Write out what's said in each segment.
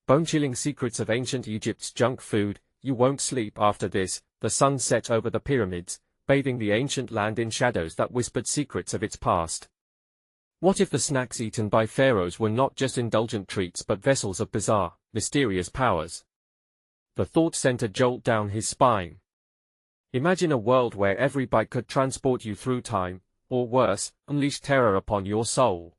Bone-chilling secrets of ancient Egypt's junk food. You won't sleep after this. The sun set over the pyramids, bathing the ancient land in shadows that whispered secrets of its past. What if the snacks eaten by pharaohs were not just indulgent treats but vessels of bizarre, mysterious powers? The thought sent a jolt down his spine. Imagine a world where every bite could transport you through time, or worse, unleash terror upon your soul.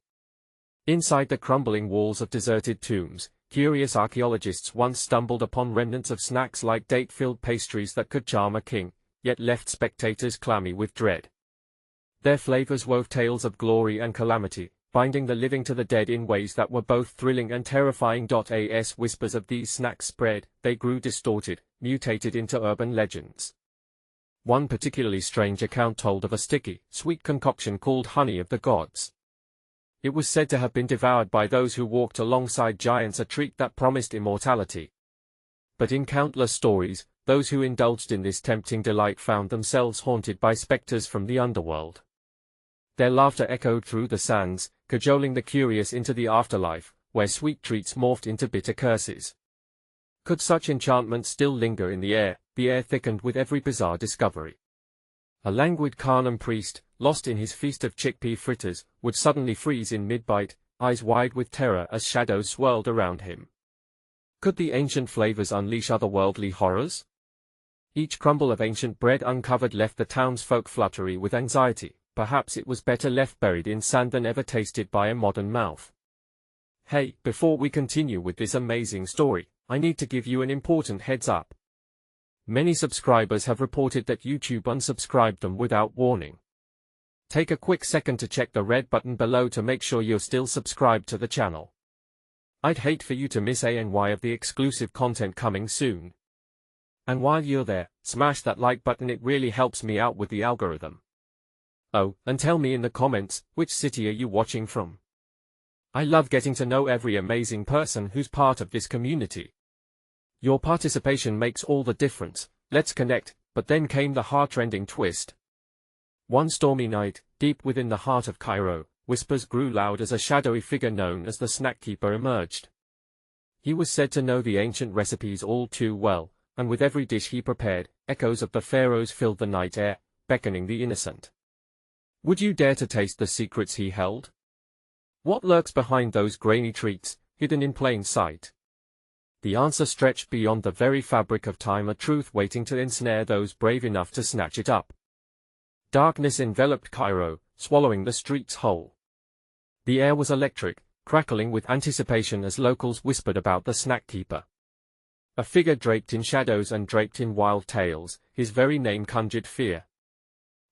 Inside the crumbling walls of deserted tombs, curious archaeologists once stumbled upon remnants of snacks like date-filled pastries that could charm a king, yet left spectators clammy with dread. Their flavors wove tales of glory and calamity, binding the living to the dead in ways that were both thrilling and terrifying. As whispers of these snacks spread, they grew distorted, mutated into urban legends. One particularly strange account told of a sticky, sweet concoction called honey of the gods. It was said to have been devoured by those who walked alongside giants, a treat that promised immortality. But in countless stories, those who indulged in this tempting delight found themselves haunted by specters from the underworld. Their laughter echoed through the sands, cajoling the curious into the afterlife, where sweet treats morphed into bitter curses. Could such enchantment still linger in the air thickened with every bizarre discovery? A languid Khanum priest, lost in his feast of chickpea fritters, would suddenly freeze in mid-bite, eyes wide with terror as shadows swirled around him. Could the ancient flavors unleash otherworldly horrors? Each crumble of ancient bread uncovered left the townsfolk fluttery with anxiety. Perhaps it was better left buried in sand than ever tasted by a modern mouth. Hey, before we continue with this amazing story, I need to give you an important heads up. Many subscribers have reported that YouTube unsubscribed them without warning. Take a quick second to check the red button below to make sure you're still subscribed to the channel. I'd hate for you to miss any of the exclusive content coming soon. And while you're there, smash that like button, it really helps me out with the algorithm. Oh, and tell me in the comments, which city are you watching from? I love getting to know every amazing person who's part of this community. Your participation makes all the difference. Let's connect. But then came the heart-rending twist. One stormy night, deep within the heart of Cairo, whispers grew loud as a shadowy figure known as the snack keeper emerged. He was said to know the ancient recipes all too well, and with every dish he prepared, echoes of the pharaohs filled the night air, beckoning the innocent. Would you dare to taste the secrets he held? What lurks behind those grainy treats, hidden in plain sight? The answer stretched beyond the very fabric of time, a truth waiting to ensnare those brave enough to snatch it up. Darkness enveloped Cairo, swallowing the streets whole. The air was electric, crackling with anticipation as locals whispered about the snack keeper. A figure draped in shadows and draped in wild tales, his very name conjured fear.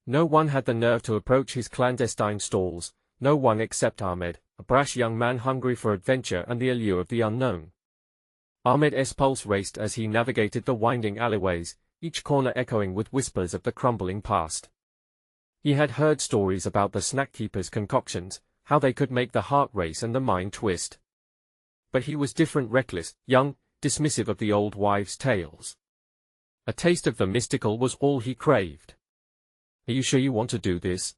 No one had the nerve to approach his clandestine stalls, no one except Ahmed, a brash young man hungry for adventure and the allure of the unknown. Ahmed's pulse raced as he navigated the winding alleyways, each corner echoing with whispers of the crumbling past. He had heard stories about the snack keeper's concoctions, how they could make the heart race and the mind twist. But he was different, reckless, young, dismissive of the old wives' tales. A taste of the mystical was all he craved. Are you sure you want to do this?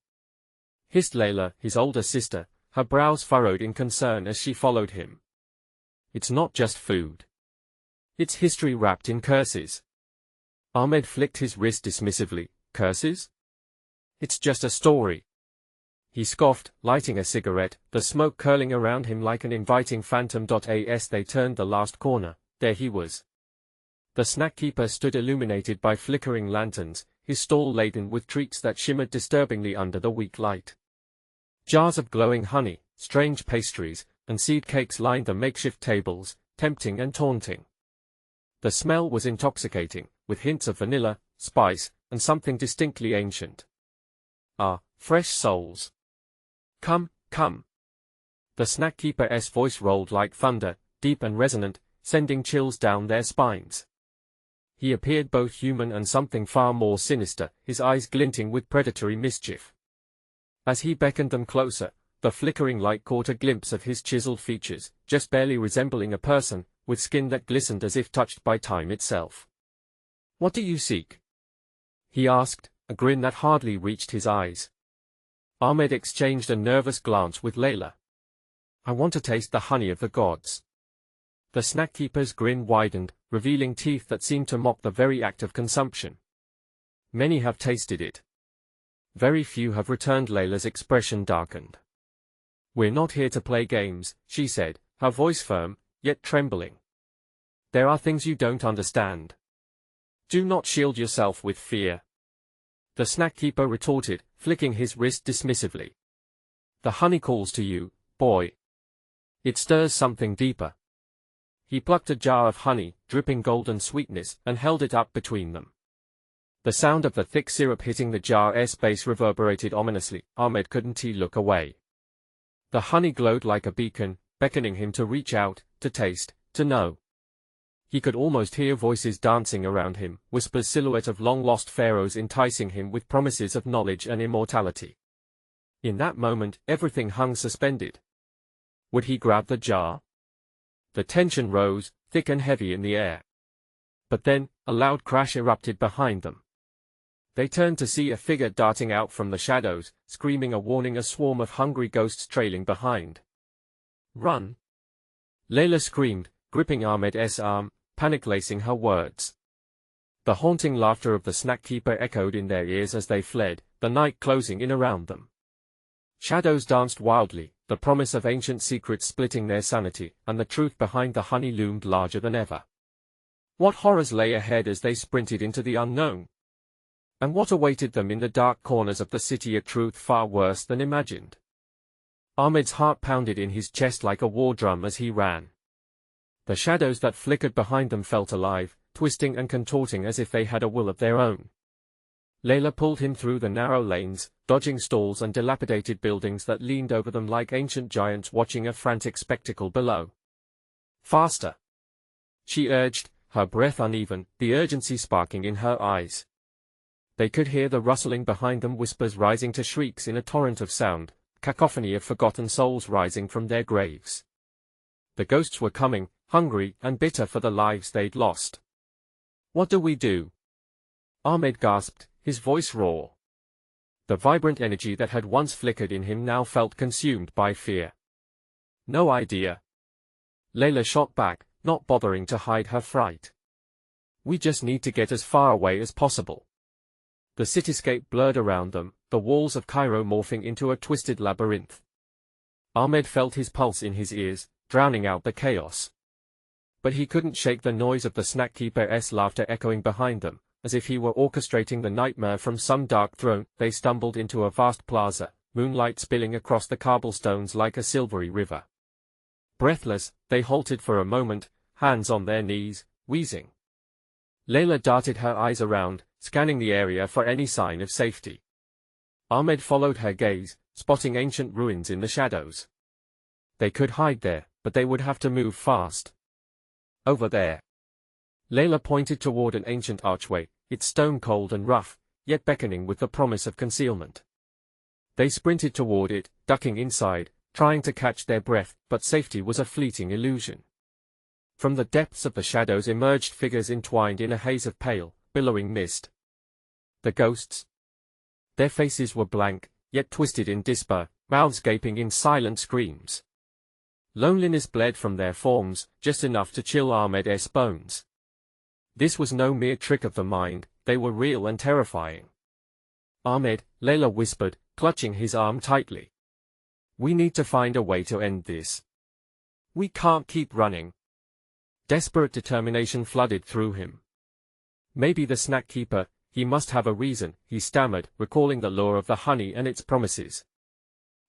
Hissed Layla, his older sister, her brows furrowed in concern as she followed him. It's not just food. It's history wrapped in curses. Ahmed flicked his wrist dismissively. Curses? It's just a story. He scoffed, lighting a cigarette, the smoke curling around him like an inviting phantom. As they turned the last corner, there he was. The snack keeper stood illuminated by flickering lanterns, his stall laden with treats that shimmered disturbingly under the weak light. Jars of glowing honey, strange pastries, and seed cakes lined the makeshift tables, tempting and taunting. The smell was intoxicating, with hints of vanilla, spice, and something distinctly ancient. Ah, fresh souls. Come, come. The snack keeper's voice rolled like thunder, deep and resonant, sending chills down their spines. He appeared both human and something far more sinister, his eyes glinting with predatory mischief. As he beckoned them closer, the flickering light caught a glimpse of his chiseled features, just barely resembling a person, with skin that glistened as if touched by time itself. What do you seek? He asked, a grin that hardly reached his eyes. Ahmed exchanged a nervous glance with Layla. I want to taste the honey of the gods. The snack keeper's grin widened, revealing teeth that seemed to mock the very act of consumption. Many have tasted it. Very few have returned. Layla's expression darkened. We're not here to play games, she said, her voice firm, yet trembling. There are things you don't understand. Do not shield yourself with fear. The snack keeper retorted, flicking his wrist dismissively. The honey calls to you, boy. It stirs something deeper. He plucked a jar of honey, dripping golden sweetness, and held it up between them. The sound of the thick syrup hitting the jar's base reverberated ominously. Ahmed couldn't look away. The honey glowed like a beacon, beckoning him to reach out, to taste, to know. He could almost hear voices dancing around him, whispers silhouette of long-lost pharaohs enticing him with promises of knowledge and immortality. In that moment, everything hung suspended. Would he grab the jar? The tension rose, thick and heavy in the air. But then, a loud crash erupted behind them. They turned to see a figure darting out from the shadows, screaming a warning, a swarm of hungry ghosts trailing behind. Run! Layla screamed, gripping Ahmed's arm, panic-lacing her words. The haunting laughter of the snack keeper echoed in their ears as they fled, the night closing in around them. Shadows danced wildly, the promise of ancient secrets splitting their sanity, and the truth behind the honey loomed larger than ever. What horrors lay ahead as they sprinted into the unknown? And what awaited them in the dark corners of the city? A truth far worse than imagined. Ahmed's heart pounded in his chest like a war drum as he ran. The shadows that flickered behind them felt alive, twisting and contorting as if they had a will of their own. Layla pulled him through the narrow lanes, dodging stalls and dilapidated buildings that leaned over them like ancient giants watching a frantic spectacle below. Faster! She urged, her breath uneven, the urgency sparking in her eyes. They could hear the rustling behind them, whispers rising to shrieks in a torrent of sound, cacophony of forgotten souls rising from their graves. The ghosts were coming, hungry and bitter for the lives they'd lost. What do we do? Ahmed gasped, his voice raw. The vibrant energy that had once flickered in him now felt consumed by fear. No idea. Layla shot back, not bothering to hide her fright. We just need to get as far away as possible. The cityscape blurred around them, the walls of Cairo morphing into a twisted labyrinth. Ahmed felt his pulse in his ears, drowning out the chaos. But he couldn't shake the noise of the snack keeper's laughter echoing behind them, as if he were orchestrating the nightmare from some dark throne. They stumbled into a vast plaza, moonlight spilling across the cobblestones like a silvery river. Breathless, they halted for a moment, hands on their knees, wheezing. Layla darted her eyes around, scanning the area for any sign of safety. Ahmed followed her gaze, spotting ancient ruins in the shadows. They could hide there, but they would have to move fast. Over there. Layla pointed toward an ancient archway, its stone cold and rough, yet beckoning with the promise of concealment. They sprinted toward it, ducking inside, trying to catch their breath, but safety was a fleeting illusion. From the depths of the shadows emerged figures entwined in a haze of pale, billowing mist. The ghosts. Their faces were blank, yet twisted in despair, mouths gaping in silent screams. Loneliness bled from their forms, just enough to chill Ahmed's bones. This was no mere trick of the mind, they were real and terrifying. Ahmed, Layla whispered, clutching his arm tightly. We need to find a way to end this. We can't keep running. Desperate determination flooded through him. Maybe the snack keeper, he must have a reason, he stammered, recalling the lure of the honey and its promises.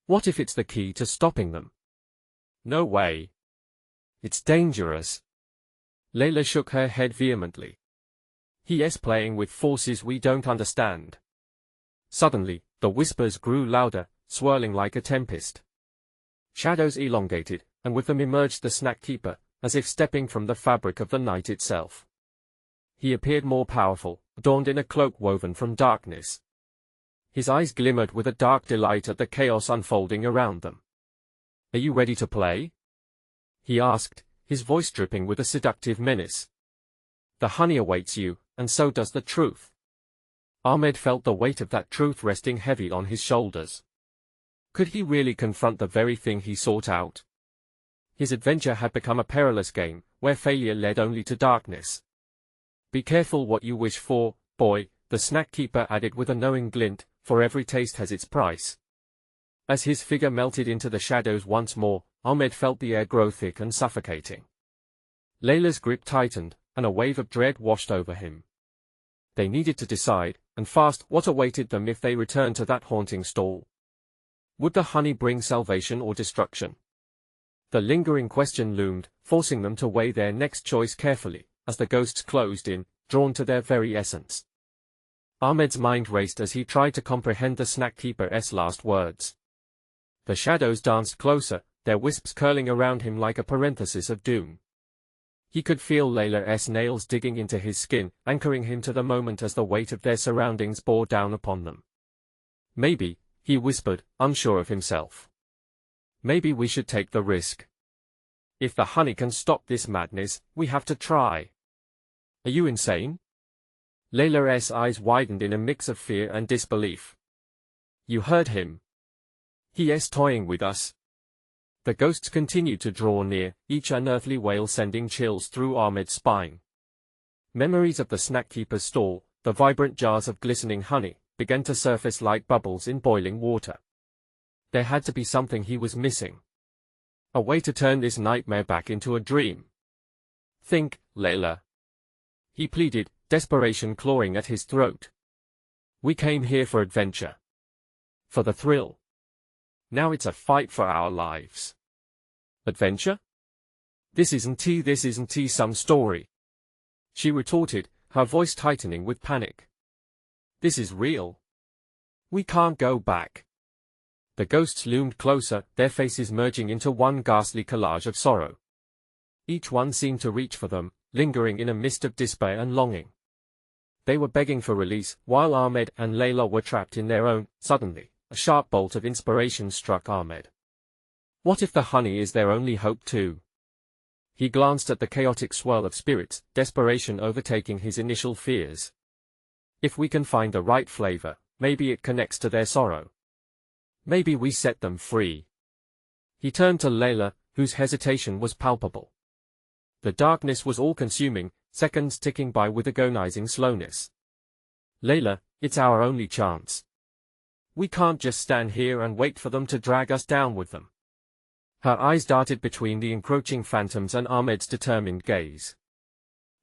What if it's the key to stopping them? No way. It's dangerous. Layla shook her head vehemently. He's playing with forces we don't understand. Suddenly, the whispers grew louder, swirling like a tempest. Shadows elongated, and with them emerged the snack keeper, as if stepping from the fabric of the night itself. He appeared more powerful, adorned in a cloak woven from darkness. His eyes glimmered with a dark delight at the chaos unfolding around them. Are you ready to play? He asked, his voice dripping with a seductive menace. The honey awaits you, and so does the truth. Ahmed felt the weight of that truth resting heavy on his shoulders. Could he really confront the very thing he sought out? His adventure had become a perilous game, where failure led only to darkness. Be careful what you wish for, boy, the snack keeper added with a knowing glint, for every taste has its price. As his figure melted into the shadows once more, Ahmed felt the air grow thick and suffocating. Layla's grip tightened, and a wave of dread washed over him. They needed to decide, and fast, what awaited them if they returned to that haunting stall. Would the honey bring salvation or destruction? The lingering question loomed, forcing them to weigh their next choice carefully, as the ghosts closed in, drawn to their very essence. Ahmed's mind raced as he tried to comprehend the snack keeper's last words. The shadows danced closer, their wisps curling around him like a parenthesis of doom. He could feel Layla's nails digging into his skin, anchoring him to the moment as the weight of their surroundings bore down upon them. Maybe, he whispered, unsure of himself. Maybe we should take the risk. If the honey can stop this madness, we have to try. Are you insane? Layla's eyes widened in a mix of fear and disbelief. You heard him. He is toying with us. The ghosts continued to draw near, each unearthly wail sending chills through Ahmed's spine. Memories of the snack keeper's stall, the vibrant jars of glistening honey, began to surface like bubbles in boiling water. There had to be something he was missing. A way to turn this nightmare back into a dream. Think, Layla. He pleaded, desperation clawing at his throat. We came here for adventure. For the thrill. Now it's a fight for our lives. Adventure? This isn't some story. She retorted, her voice tightening with panic. This is real. We can't go back. The ghosts loomed closer, their faces merging into one ghastly collage of sorrow. Each one seemed to reach for them, lingering in a mist of despair and longing. They were begging for release, while Ahmed and Layla were trapped in their own. Suddenly, a sharp bolt of inspiration struck Ahmed. What if the honey is their only hope too? He glanced at the chaotic swirl of spirits, desperation overtaking his initial fears. If we can find the right flavor, maybe it connects to their sorrow. Maybe we set them free. He turned to Layla, whose hesitation was palpable. The darkness was all-consuming, seconds ticking by with agonizing slowness. Layla, it's our only chance. We can't just stand here and wait for them to drag us down with them. Her eyes darted between the encroaching phantoms and Ahmed's determined gaze.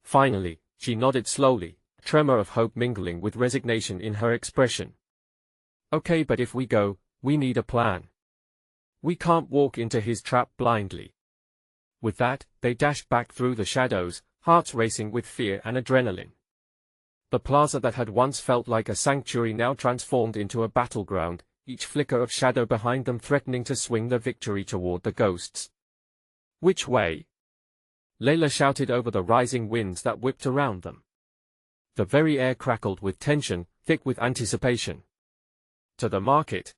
Finally, she nodded slowly, a tremor of hope mingling with resignation in her expression. Okay, but if we go, we need a plan. We can't walk into his trap blindly. With that, they dashed back through the shadows, hearts racing with fear and adrenaline. The plaza that had once felt like a sanctuary now transformed into a battleground, each flicker of shadow behind them threatening to swing the victory toward the ghosts. Which way? Layla shouted over the rising winds that whipped around them. The very air crackled with tension, thick with anticipation. To the market.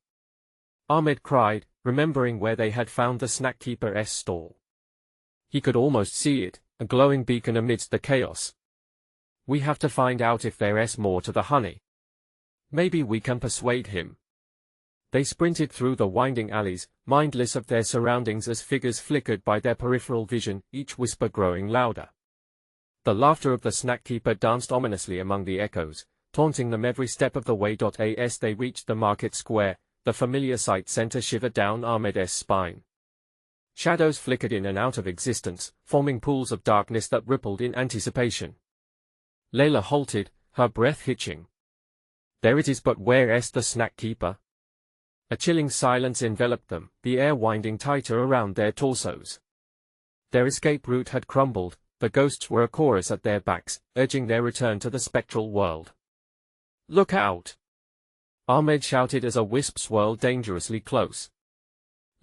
Ahmed cried, remembering where they had found the snack keeper's stall. He could almost see it, a glowing beacon amidst the chaos. We have to find out if there's more to the honey. Maybe we can persuade him. They sprinted through the winding alleys, mindless of their surroundings as figures flickered by their peripheral vision, each whisper growing louder. The laughter of the snack keeper danced ominously among the echoes, taunting them every step of the way. As they reached the market square, the familiar sight sent a shiver down Ahmed's spine. Shadows flickered in and out of existence, forming pools of darkness that rippled in anticipation. Layla halted, her breath hitching. There it is, but where's the snack keeper? A chilling silence enveloped them, the air winding tighter around their torsos. Their escape route had crumbled, the ghosts were a chorus at their backs, urging their return to the spectral world. Look out! Ahmed shouted as a wisp swirled dangerously close.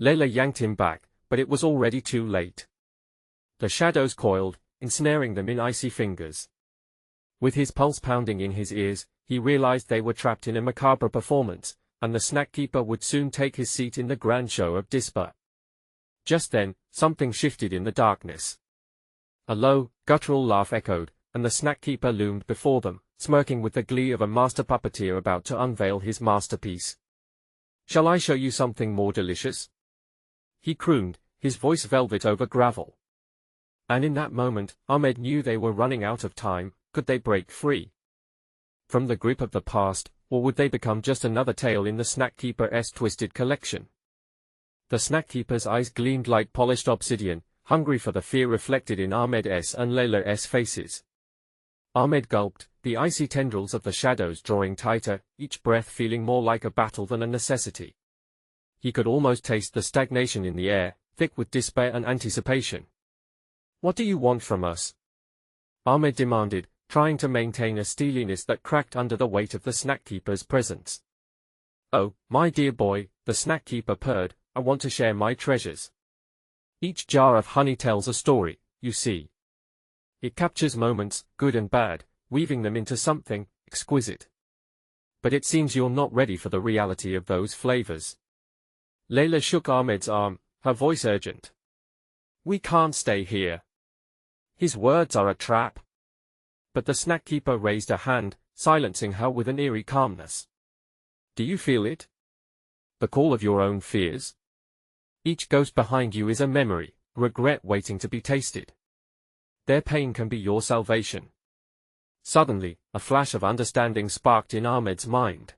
Layla yanked him back, but it was already too late. The shadows coiled, ensnaring them in icy fingers. With his pulse pounding in his ears, he realized they were trapped in a macabre performance, and the snack keeper would soon take his seat in the grand show of despair. Just then, something shifted in the darkness. A low, guttural laugh echoed, and the snack keeper loomed before them, smirking with the glee of a master puppeteer about to unveil his masterpiece. Shall I show you something more delicious? He crooned, his voice velvet over gravel. And in that moment, Ahmed knew they were running out of time. Could they break free from the grip of the past, or would they become just another tale in the snack keeper's twisted collection? The snack keeper's eyes gleamed like polished obsidian, hungry for the fear reflected in Ahmed's and Layla's faces. Ahmed gulped, the icy tendrils of the shadows drawing tighter, each breath feeling more like a battle than a necessity. He could almost taste the stagnation in the air, thick with despair and anticipation. "What do you want from us?" Ahmed demanded, trying to maintain a steeliness that cracked under the weight of the snack keeper's presence. "Oh, my dear boy," the snack keeper purred, "I want to share my treasures. Each jar of honey tells a story, you see. It captures moments, good and bad, weaving them into something exquisite. But it seems you're not ready for the reality of those flavors." Layla shook Ahmed's arm, her voice urgent. "We can't stay here. His words are a trap." But the snack keeper raised a hand, silencing her with an eerie calmness. "Do you feel it? The call of your own fears? Each ghost behind you is a memory, regret waiting to be tasted. Their pain can be your salvation." Suddenly, a flash of understanding sparked in Ahmed's mind.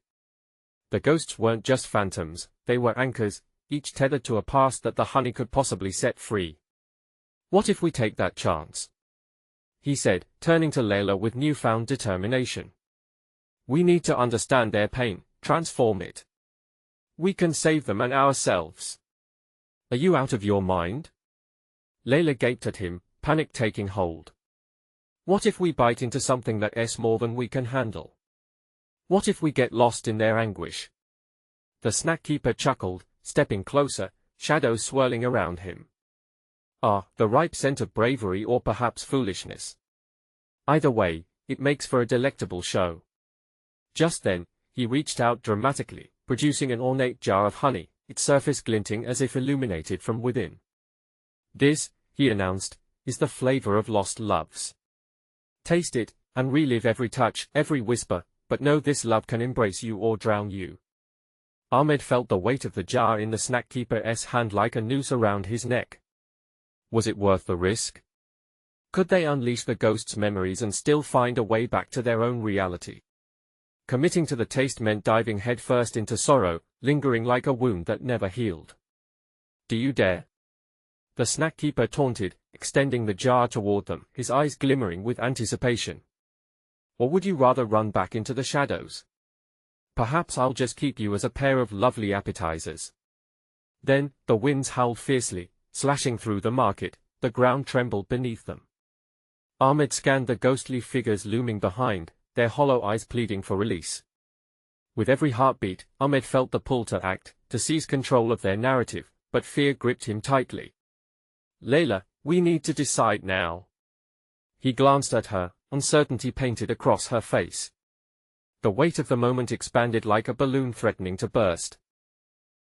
The ghosts weren't just phantoms, they were anchors, each tethered to a past that the honey could possibly set free. "What if we take that chance?" he said, turning to Layla with newfound determination. "We need to understand their pain, transform it. We can save them and ourselves." "Are you out of your mind?" Layla gaped at him, panic taking hold. "What if we bite into something that's more than we can handle? What if we get lost in their anguish?" The snack keeper chuckled, stepping closer, shadows swirling around him. "Ah, the ripe scent of bravery or perhaps foolishness. Either way, it makes for a delectable show." Just then, he reached out dramatically, producing an ornate jar of honey, its surface glinting as if illuminated from within. "This," he announced, "is the flavor of lost loves. Taste it, and relive every touch, every whisper, but know this love can embrace you or drown you." Ahmed felt the weight of the jar in the snack keeper's hand like a noose around his neck. Was it worth the risk? Could they unleash the ghost's memories and still find a way back to their own reality? Committing to the taste meant diving headfirst into sorrow, lingering like a wound that never healed. "Do you dare?" the snack keeper taunted, extending the jar toward them, his eyes glimmering with anticipation. "Or would you rather run back into the shadows? Perhaps I'll just keep you as a pair of lovely appetizers." Then, the winds howled fiercely, slashing through the market, the ground trembled beneath them. Ahmed scanned the ghostly figures looming behind, their hollow eyes pleading for release. With every heartbeat, Ahmed felt the pull to act, to seize control of their narrative, but fear gripped him tightly. "Layla, we need to decide now." He glanced at her, uncertainty painted across her face. The weight of the moment expanded like a balloon threatening to burst.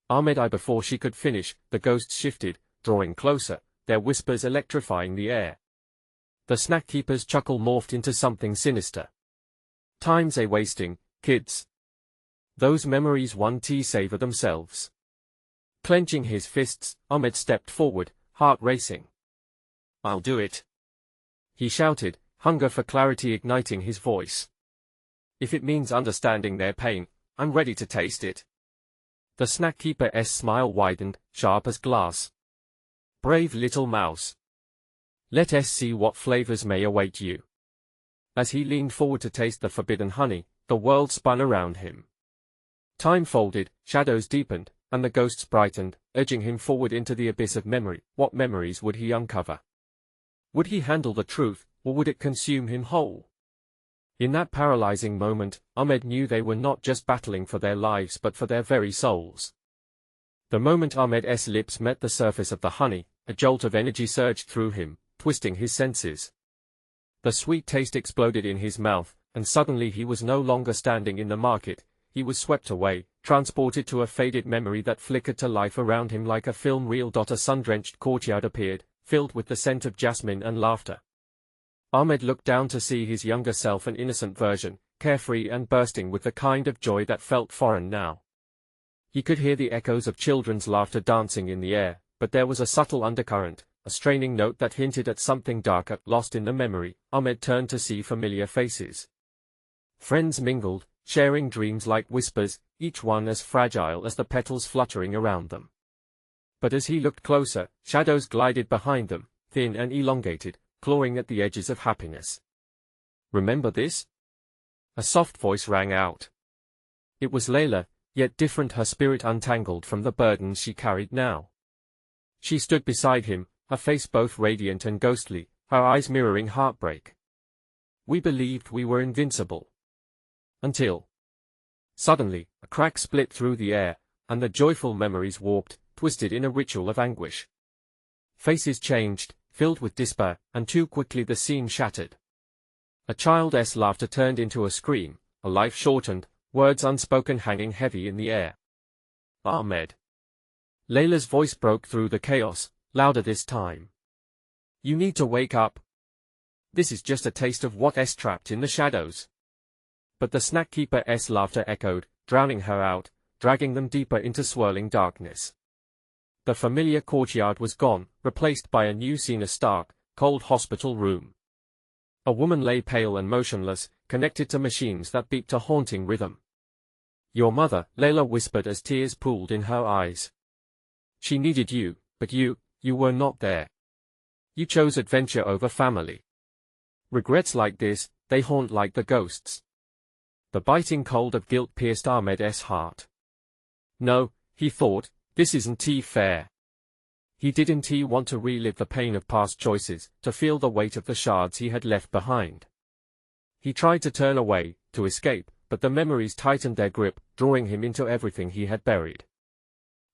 Before she could finish, the ghosts shifted, drawing closer, their whispers electrifying the air. The snack keeper's chuckle morphed into something sinister. "Time's a-wasting, kids. Those memories won't savor themselves." Clenching his fists, Ahmed stepped forward, heart racing. "I'll do it," he shouted, hunger for clarity igniting his voice. "If it means understanding their pain, I'm ready to taste it." The snack keeper's smile widened, sharp as glass. "Brave little mouse. Let us see what flavors may await you." As he leaned forward to taste the forbidden honey, the world spun around him. Time folded, shadows deepened, and the ghosts brightened, urging him forward into the abyss of memory. What memories would he uncover? Would he handle the truth, or would it consume him whole? In that paralyzing moment, Ahmed knew they were not just battling for their lives but for their very souls. The moment Ahmed's lips met the surface of the honey, a jolt of energy surged through him, twisting his senses. The sweet taste exploded in his mouth, and suddenly he was no longer standing in the market. He was swept away, transported to a faded memory that flickered to life around him like a film reel. A sun-drenched courtyard appeared, filled with the scent of jasmine and laughter. Ahmed looked down to see his younger self, an innocent version, carefree and bursting with the kind of joy that felt foreign now. He could hear the echoes of children's laughter dancing in the air, but there was a subtle undercurrent, a straining note that hinted at something darker. Lost in the memory, Ahmed turned to see familiar faces. Friends mingled, sharing dreams like whispers, each one as fragile as the petals fluttering around them. But as he looked closer, shadows glided behind them, thin and elongated, clawing at the edges of happiness. "Remember this?" A soft voice rang out. It was Layla, yet different, her spirit untangled from the burdens she carried now. She stood beside him, her face both radiant and ghostly, her eyes mirroring heartbreak. "We believed we were invincible. Until..." Suddenly, a crack split through the air, and the joyful memories warped, twisted in a ritual of anguish. Faces changed, filled with despair, and too quickly the scene shattered. A child's laughter turned into a scream, a life shortened, words unspoken hanging heavy in the air. "Ahmed." Layla's voice broke through the chaos, louder this time. "You need to wake up. This is just a taste of what's trapped in the shadows." But the snack keeper's laughter echoed, drowning her out, dragging them deeper into swirling darkness. The familiar courtyard was gone, replaced by a new scene, a stark, cold hospital room. A woman lay pale and motionless, connected to machines that beeped a haunting rhythm. "Your mother," Layla whispered as tears pooled in her eyes. "She needed you, but you were not there. You chose adventure over family. Regrets like this, they haunt like the ghosts." The biting cold of guilt pierced Ahmed's heart. No, he thought, this isn't fair. He didn't want to relive the pain of past choices, to feel the weight of the shards he had left behind. He tried to turn away, to escape, but the memories tightened their grip, drawing him into everything he had buried.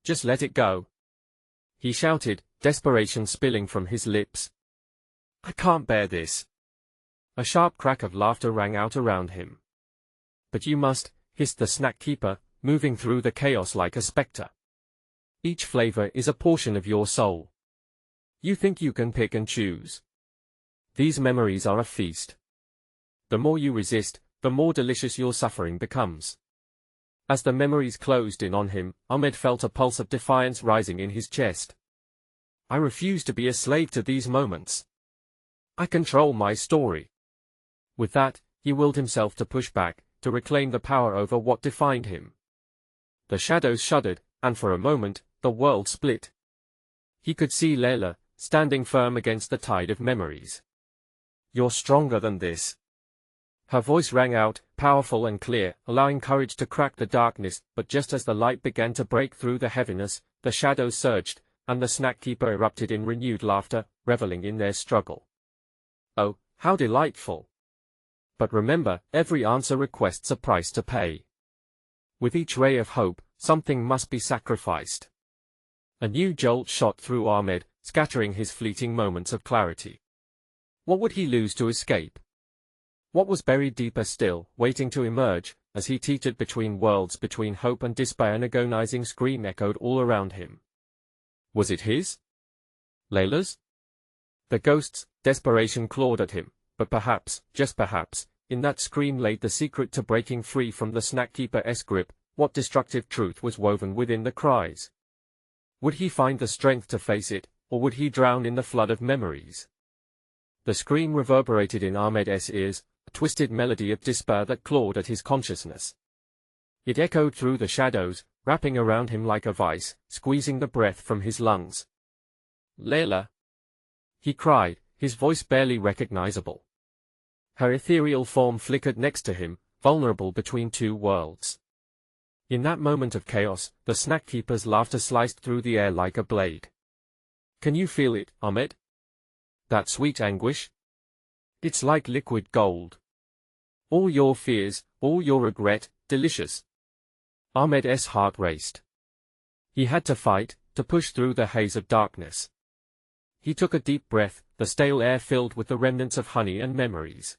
"Just let it go," he shouted, desperation spilling from his lips. "I can't bear this." A sharp crack of laughter rang out around him. "But you must," hissed the snack keeper, moving through the chaos like a spectre. "Each flavor is a portion of your soul. You think you can pick and choose? These memories are a feast. The more you resist, the more delicious your suffering becomes." As the memories closed in on him, Ahmed felt a pulse of defiance rising in his chest. "I refuse to be a slave to these moments. I control my story." With that, he willed himself to push back, to reclaim the power over what defined him. The shadows shuddered, and for a moment, the world split. He could see Layla, standing firm against the tide of memories. "You're stronger than this." Her voice rang out, powerful and clear, allowing courage to crack the darkness, but just as the light began to break through the heaviness, the shadows surged, and the snack keeper erupted in renewed laughter, reveling in their struggle. "Oh, how delightful! But remember, every answer requests a price to pay. With each ray of hope, something must be sacrificed." A new jolt shot through Ahmed, scattering his fleeting moments of clarity. What would he lose to escape? What was buried deeper still, waiting to emerge, as he teetered between worlds, between hope and despair? An agonizing scream echoed all around him. Was it his? Layla's? The ghost's desperation clawed at him, but perhaps, just perhaps, in that scream laid the secret to breaking free from the snack keeper's grip. What destructive truth was woven within the cries? Would he find the strength to face it, or would he drown in the flood of memories? The scream reverberated in Ahmed's ears, a twisted melody of despair that clawed at his consciousness. It echoed through the shadows, wrapping around him like a vice, squeezing the breath from his lungs. "Layla!" he cried, his voice barely recognizable. Her ethereal form flickered next to him, vulnerable between two worlds. In that moment of chaos, the snack keeper's laughter sliced through the air like a blade. "Can you feel it, Ahmed? That sweet anguish? It's like liquid gold. All your fears, all your regret, delicious." Ahmed's heart raced. He had to fight, to push through the haze of darkness. He took a deep breath, the stale air filled with the remnants of honey and memories.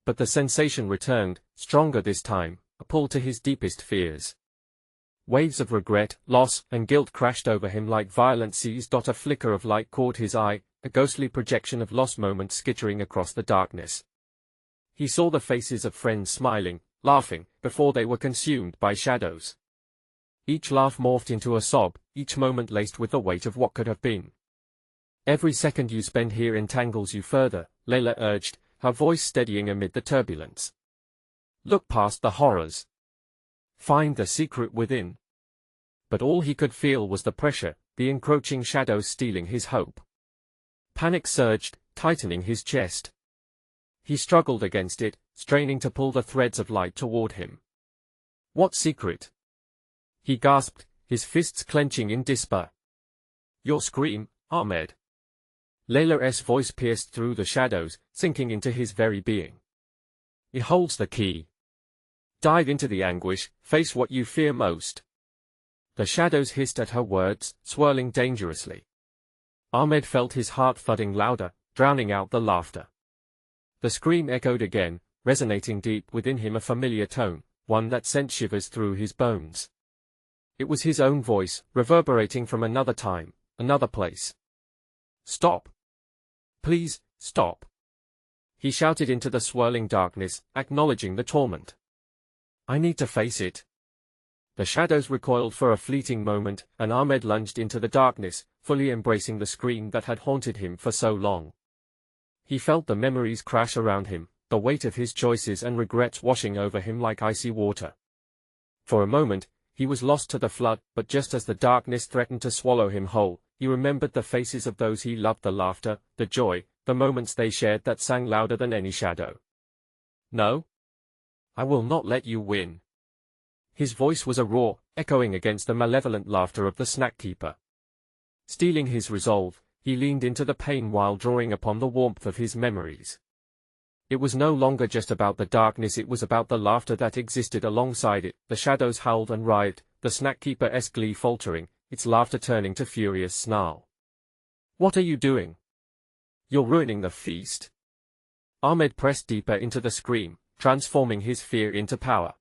But the sensation returned, stronger this time, a pull to his deepest fears. Waves of regret, loss, and guilt crashed over him like violent seas. A flicker of light caught his eye, a ghostly projection of lost moments skittering across the darkness. He saw the faces of friends smiling, laughing, before they were consumed by shadows. Each laugh morphed into a sob, each moment laced with the weight of what could have been. Every second you spend here entangles you further, Layla urged, her voice steadying amid the turbulence. Look past the horrors. Find the secret within. But all he could feel was the pressure, the encroaching shadows stealing his hope. Panic surged, tightening his chest. He struggled against it, straining to pull the threads of light toward him. What secret? He gasped, his fists clenching in despair. Your scream, Ahmed. Layla's voice pierced through the shadows, sinking into his very being. It holds the key. Dive into the anguish, face what you fear most. The shadows hissed at her words, swirling dangerously. Ahmed felt his heart thudding louder, drowning out the laughter. The scream echoed again, resonating deep within him, a familiar tone, one that sent shivers through his bones. It was his own voice, reverberating from another time, another place. Stop. Please, stop. He shouted into the swirling darkness, acknowledging the torment. I need to face it. The shadows recoiled for a fleeting moment, and Ahmed lunged into the darkness, fully embracing the scream that had haunted him for so long. He felt the memories crash around him, the weight of his choices and regrets washing over him like icy water. For a moment, he was lost to the flood, but just as the darkness threatened to swallow him whole, he remembered the faces of those he loved, the laughter, the joy, the moments they shared that sang louder than any shadow. No. I will not let you win. His voice was a roar, echoing against the malevolent laughter of the snack keeper. Steeling his resolve, he leaned into the pain while drawing upon the warmth of his memories. It was no longer just about the darkness, it was about the laughter that existed alongside it. The shadows howled and writhed, the snack keeper's glee faltering, its laughter turning to furious snarl. What are you doing? You're ruining the feast. Ahmed pressed deeper into the scream, transforming his fear into power.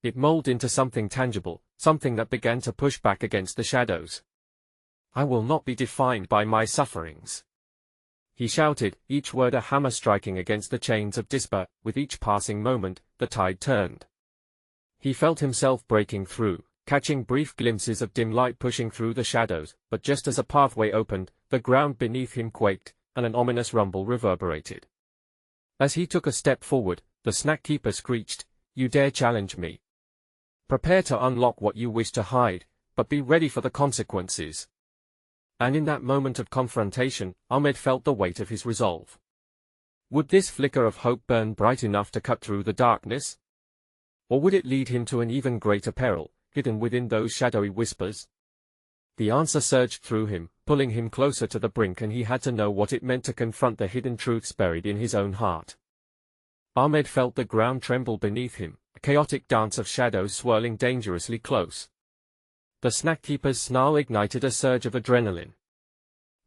It molded into something tangible, something that began to push back against the shadows. I will not be defined by my sufferings. He shouted, each word a hammer striking against the chains of despair. With each passing moment, the tide turned. He felt himself breaking through, catching brief glimpses of dim light pushing through the shadows, but just as a pathway opened, the ground beneath him quaked, and an ominous rumble reverberated. As he took a step forward, the snack keeper screeched, You dare challenge me? Prepare to unlock what you wish to hide, but be ready for the consequences. And in that moment of confrontation, Ahmed felt the weight of his resolve. Would this flicker of hope burn bright enough to cut through the darkness? Or would it lead him to an even greater peril, hidden within those shadowy whispers? The answer surged through him, pulling him closer to the brink, and he had to know what it meant to confront the hidden truths buried in his own heart. Ahmed felt the ground tremble beneath him, a chaotic dance of shadows swirling dangerously close. The snack keeper's snarl ignited a surge of adrenaline.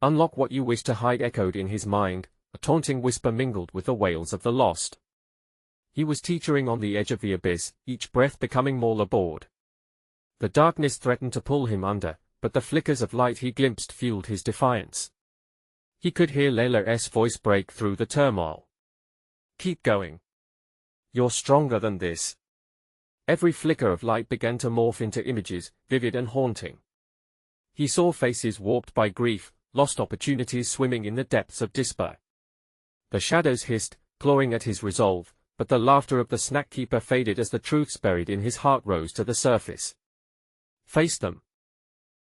Unlock what you wish to hide echoed in his mind, a taunting whisper mingled with the wails of the lost. He was teetering on the edge of the abyss, each breath becoming more labored. The darkness threatened to pull him under, but the flickers of light he glimpsed fueled his defiance. He could hear Layla's voice break through the turmoil. Keep going. You're stronger than this. Every flicker of light began to morph into images, vivid and haunting. He saw faces warped by grief, lost opportunities swimming in the depths of despair. The shadows hissed, clawing at his resolve, but the laughter of the snack keeper faded as the truths buried in his heart rose to the surface. Face them.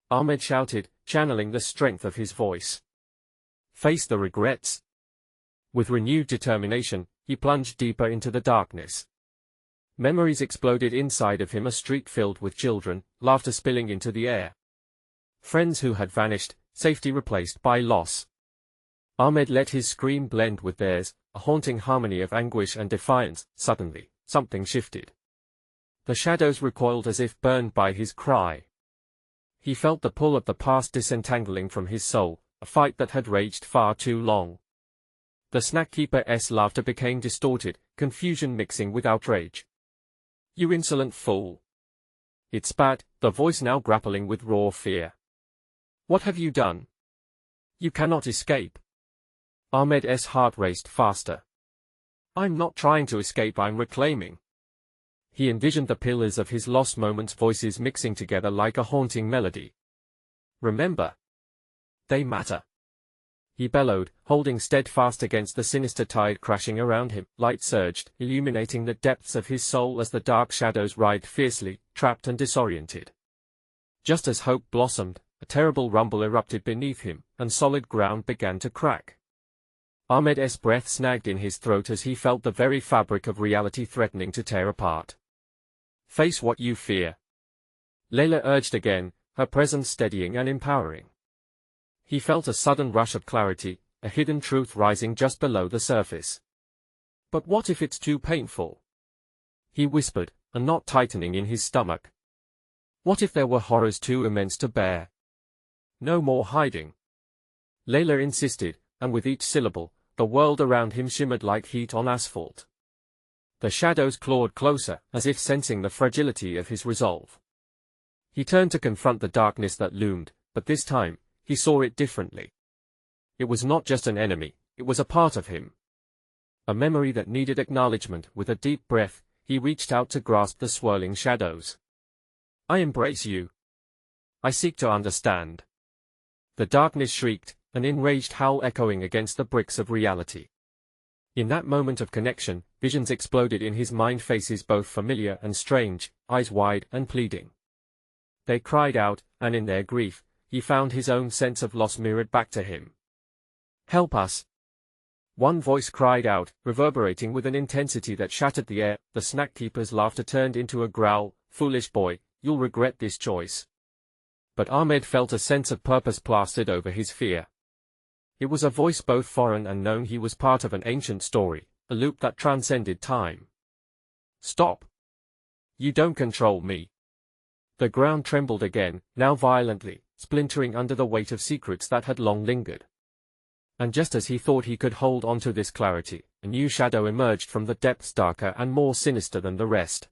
Ahmed shouted, channeling the strength of his voice. Face the regrets. With renewed determination, he plunged deeper into the darkness. Memories exploded inside of him, a street filled with children, laughter spilling into the air. Friends who had vanished, safety replaced by loss. Ahmed let his scream blend with theirs, a haunting harmony of anguish and defiance. Suddenly, something shifted. The shadows recoiled as if burned by his cry. He felt the pull of the past disentangling from his soul, a fight that had raged far too long. The snack keeper's laughter became distorted, confusion mixing with outrage. You insolent fool. It spat, the voice now grappling with raw fear. What have you done? You cannot escape. Ahmed's heart raced faster. I'm not trying to escape, I'm reclaiming. He envisioned the pillars of his lost moments' voices mixing together like a haunting melody. Remember. They matter. He bellowed, holding steadfast against the sinister tide crashing around him. Light surged, illuminating the depths of his soul as the dark shadows writhed fiercely, trapped and disoriented. Just as hope blossomed, a terrible rumble erupted beneath him, and solid ground began to crack. Ahmed's breath snagged in his throat as he felt the very fabric of reality threatening to tear apart. Face what you fear. Layla urged again, her presence steadying and empowering. He felt a sudden rush of clarity, a hidden truth rising just below the surface. But what if it's too painful? He whispered, a knot tightening in his stomach. What if there were horrors too immense to bear? No more hiding. Layla insisted, and with each syllable, the world around him shimmered like heat on asphalt. The shadows clawed closer, as if sensing the fragility of his resolve. He turned to confront the darkness that loomed, but this time, he saw it differently. It was not just an enemy, it was a part of him. A memory that needed acknowledgement. With a deep breath, he reached out to grasp the swirling shadows. I embrace you. I seek to understand. The darkness shrieked, an enraged howl echoing against the bricks of reality. In that moment of connection, visions exploded in his mind, faces both familiar and strange, eyes wide and pleading. They cried out, and in their grief, he found his own sense of loss mirrored back to him. Help us! One voice cried out, reverberating with an intensity that shattered the air. The snack keeper's laughter turned into a growl. Foolish boy, you'll regret this choice. But Ahmed felt a sense of purpose plastered over his fear. It was a voice both foreign and known. He was part of an ancient story, a loop that transcended time. Stop! You don't control me. The ground trembled again, now violently, splintering under the weight of secrets that had long lingered. And just as he thought he could hold on to this clarity, a new shadow emerged from the depths, darker and more sinister than the rest.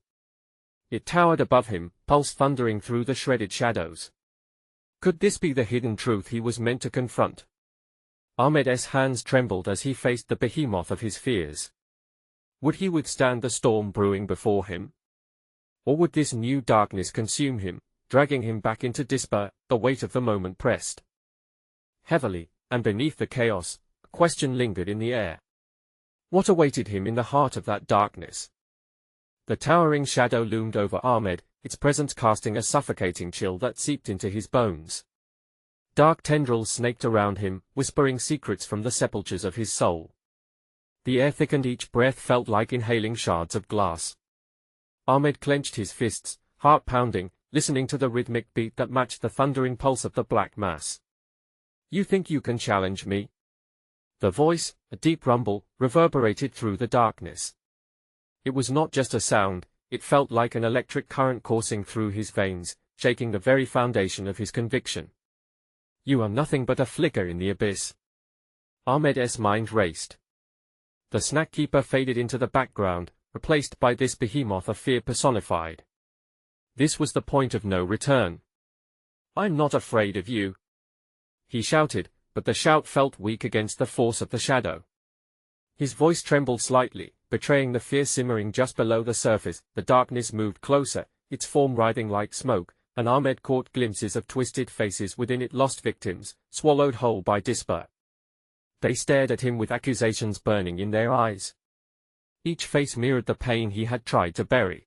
It towered above him, pulse thundering through the shredded shadows. Could this be the hidden truth he was meant to confront? Ahmed's hands trembled as he faced the behemoth of his fears. Would he withstand the storm brewing before him? Or would this new darkness consume him, dragging him back into despair? The weight of the moment pressed heavily, and beneath the chaos, a question lingered in the air. What awaited him in the heart of that darkness? The towering shadow loomed over Ahmed, its presence casting a suffocating chill that seeped into his bones. Dark tendrils snaked around him, whispering secrets from the sepulchres of his soul. The air thickened, each breath felt like inhaling shards of glass. Ahmed clenched his fists, heart pounding, listening to the rhythmic beat that matched the thundering pulse of the black mass. You think you can challenge me? The voice, a deep rumble, reverberated through the darkness. It was not just a sound, it felt like an electric current coursing through his veins, shaking the very foundation of his conviction. You are nothing but a flicker in the abyss. Ahmed's mind raced. The snack keeper faded into the background, replaced by this behemoth of fear personified. This was the point of no return. I'm not afraid of you, he shouted, but the shout felt weak against the force of the shadow. His voice trembled slightly, betraying the fear simmering just below the surface. The darkness moved closer, its form writhing like smoke, and Ahmed caught glimpses of twisted faces within it, lost victims, swallowed whole by despair. They stared at him with accusations burning in their eyes. Each face mirrored the pain he had tried to bury.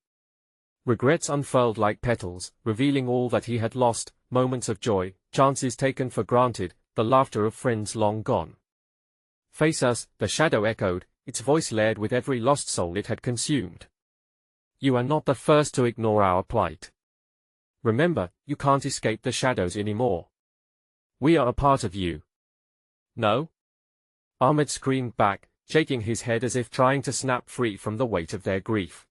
Regrets unfurled like petals, revealing all that he had lost, moments of joy, chances taken for granted, the laughter of friends long gone. Face us, the shadow echoed, its voice layered with every lost soul it had consumed. You are not the first to ignore our plight. Remember, you can't escape the shadows anymore. We are a part of you. No? Ahmed screamed back, shaking his head as if trying to snap free from the weight of their grief.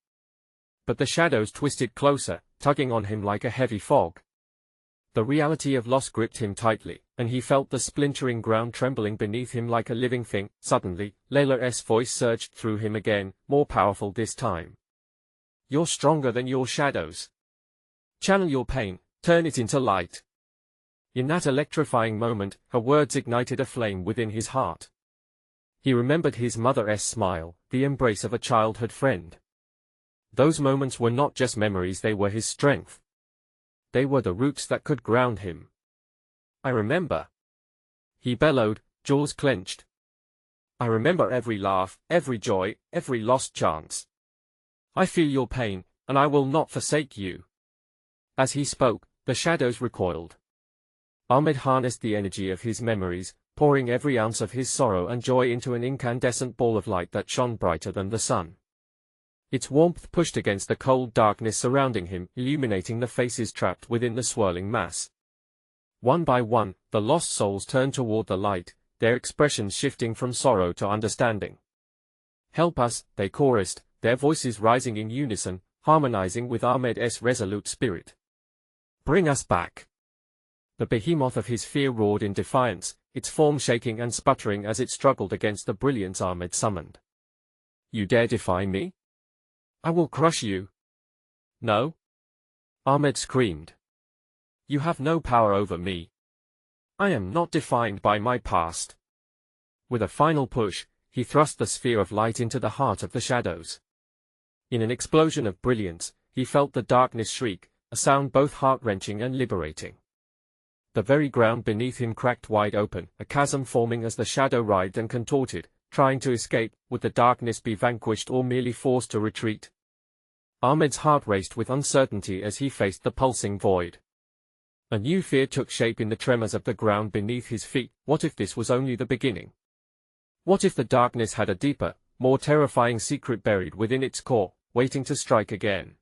But the shadows twisted closer, tugging on him like a heavy fog. The reality of loss gripped him tightly, and he felt the splintering ground trembling beneath him like a living thing. Suddenly, Layla's voice surged through him again, more powerful this time. You're stronger than your shadows. Channel your pain, turn it into light. In that electrifying moment, her words ignited a flame within his heart. He remembered his mother's smile, the embrace of a childhood friend. Those moments were not just memories, they were his strength. They were the roots that could ground him. I remember. He bellowed, jaws clenched. I remember every laugh, every joy, every lost chance. I feel your pain, and I will not forsake you. As he spoke, the shadows recoiled. Ahmed harnessed the energy of his memories, pouring every ounce of his sorrow and joy into an incandescent ball of light that shone brighter than the sun. Its warmth pushed against the cold darkness surrounding him, illuminating the faces trapped within the swirling mass. One by one, the lost souls turned toward the light, their expressions shifting from sorrow to understanding. Help us, they chorused, their voices rising in unison, harmonizing with Ahmed's resolute spirit. Bring us back. The behemoth of his fear roared in defiance, its form shaking and sputtering as it struggled against the brilliance Ahmed summoned. You dare defy me? I will crush you. No? Ahmed screamed. You have no power over me. I am not defined by my past. With a final push, he thrust the sphere of light into the heart of the shadows. In an explosion of brilliance, he felt the darkness shriek, a sound both heart-wrenching and liberating. The very ground beneath him cracked wide open, a chasm forming as the shadow writhed and contorted, trying to escape. Would the darkness be vanquished or merely forced to retreat? Ahmed's heart raced with uncertainty as he faced the pulsing void. A new fear took shape in the tremors of the ground beneath his feet. What if this was only the beginning? What if the darkness had a deeper, more terrifying secret buried within its core, waiting to strike again?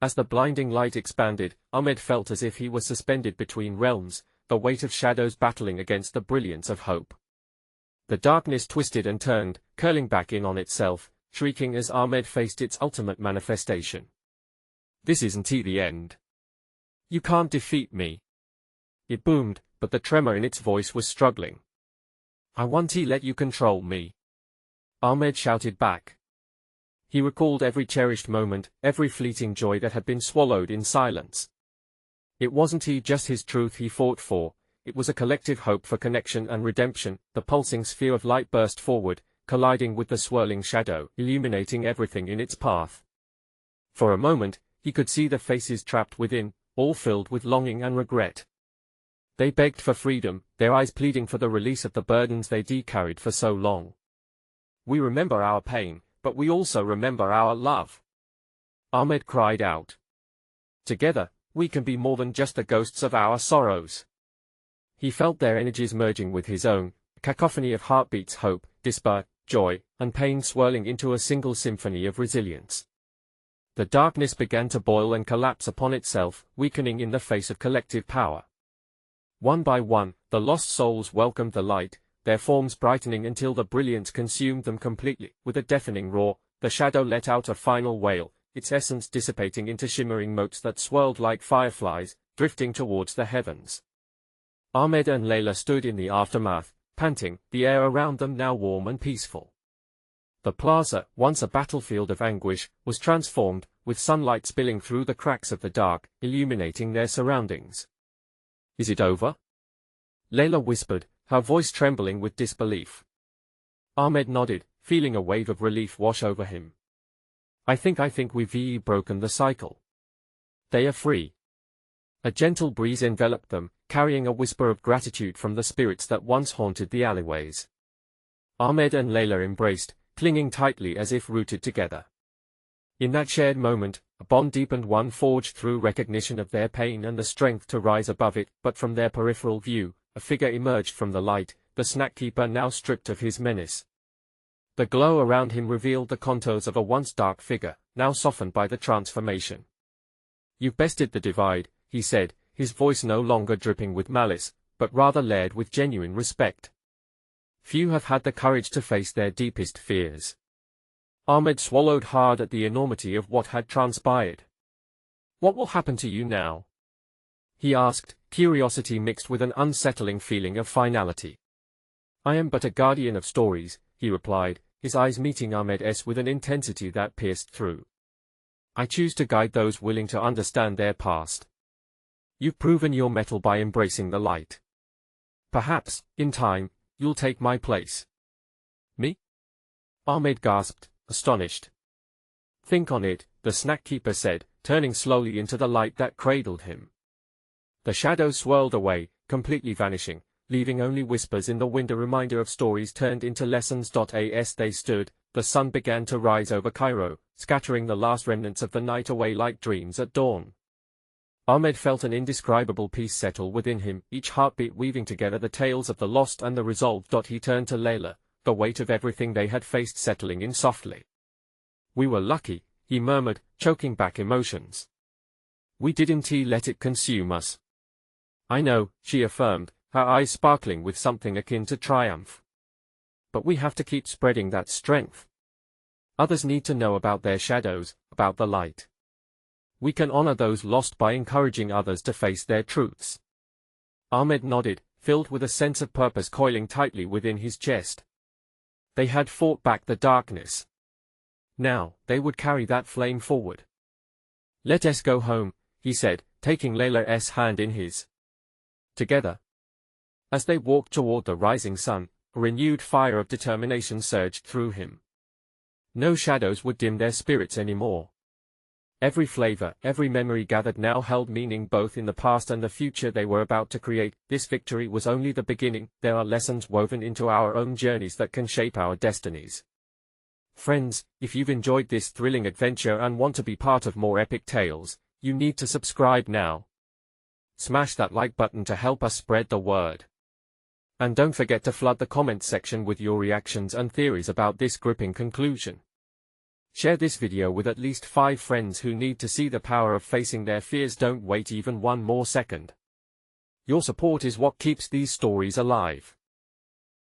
As the blinding light expanded, Ahmed felt as if he was suspended between realms, the weight of shadows battling against the brilliance of hope. The darkness twisted and turned, curling back in on itself, shrieking as Ahmed faced its ultimate manifestation. This isn't the end. You can't defeat me. It boomed, but the tremor in its voice was struggling. I won't let you control me. Ahmed shouted back. He recalled every cherished moment, every fleeting joy that had been swallowed in silence. It wasn't just his truth he fought for, it was a collective hope for connection and redemption. The pulsing sphere of light burst forward, colliding with the swirling shadow, illuminating everything in its path. For a moment, he could see the faces trapped within, all filled with longing and regret. They begged for freedom, their eyes pleading for the release of the burdens they carried for so long. We remember our pain, but we also remember our love. Ahmed cried out. Together, we can be more than just the ghosts of our sorrows. He felt their energies merging with his own, a cacophony of heartbeats, hope, despair, joy, and pain swirling into a single symphony of resilience. The darkness began to boil and collapse upon itself, weakening in the face of collective power. One by one, the lost souls welcomed the light, their forms brightening until the brilliance consumed them completely. With a deafening roar, the shadow let out a final wail, its essence dissipating into shimmering motes that swirled like fireflies, drifting towards the heavens. Ahmed and Layla stood in the aftermath, panting, the air around them now warm and peaceful. The plaza, once a battlefield of anguish, was transformed, with sunlight spilling through the cracks of the dark, illuminating their surroundings. Is it over? Layla whispered, her voice trembling with disbelief. Ahmed nodded, feeling a wave of relief wash over him. I think we've broken the cycle. They are free. A gentle breeze enveloped them, carrying a whisper of gratitude from the spirits that once haunted the alleyways. Ahmed and Layla embraced, clinging tightly as if rooted together. In that shared moment, a bond deepened, one forged through recognition of their pain and the strength to rise above it. But from their peripheral view, a figure emerged from the light, the snack keeper now stripped of his menace. The glow around him revealed the contours of a once dark figure, now softened by the transformation. You've bested the divide, he said, his voice no longer dripping with malice, but rather layered with genuine respect. Few have had the courage to face their deepest fears. Ahmed swallowed hard at the enormity of what had transpired. What will happen to you now? He asked, curiosity mixed with an unsettling feeling of finality. I am but a guardian of stories, he replied, his eyes meeting Ahmed's with an intensity that pierced through. I choose to guide those willing to understand their past. You've proven your mettle by embracing the light. Perhaps, in time, you'll take my place. Me? Ahmed gasped, astonished. Think on it, the snack keeper said, turning slowly into the light that cradled him. The shadow swirled away, completely vanishing, leaving only whispers in the wind, a reminder of stories turned into lessons. As they stood, the sun began to rise over Cairo, scattering the last remnants of the night away like dreams at dawn. Ahmed felt an indescribable peace settle within him, each heartbeat weaving together the tales of the lost and the resolved. He turned to Layla, the weight of everything they had faced settling in softly. "We were lucky," he murmured, choking back emotions. "We didn't let it consume us." "I know," she affirmed, her eyes sparkling with something akin to triumph. "But we have to keep spreading that strength. Others need to know about their shadows, about the light. We can honor those lost by encouraging others to face their truths." Ahmed nodded, filled with a sense of purpose coiling tightly within his chest. They had fought back the darkness. Now, they would carry that flame forward. "Let us go home," he said, taking Layla's hand in his. Together. As they walked toward the rising sun, a renewed fire of determination surged through him. No shadows would dim their spirits anymore. Every flavor, every memory gathered now held meaning both in the past and the future they were about to create. This victory was only the beginning. There are lessons woven into our own journeys that can shape our destinies. Friends, if you've enjoyed this thrilling adventure and want to be part of more epic tales, you need to subscribe now. Smash that like button to help us spread the word. And don't forget to flood the comments section with your reactions and theories about this gripping conclusion. Share this video with at least 5 friends who need to see the power of facing their fears. Don't wait even one more second. Your support is what keeps these stories alive.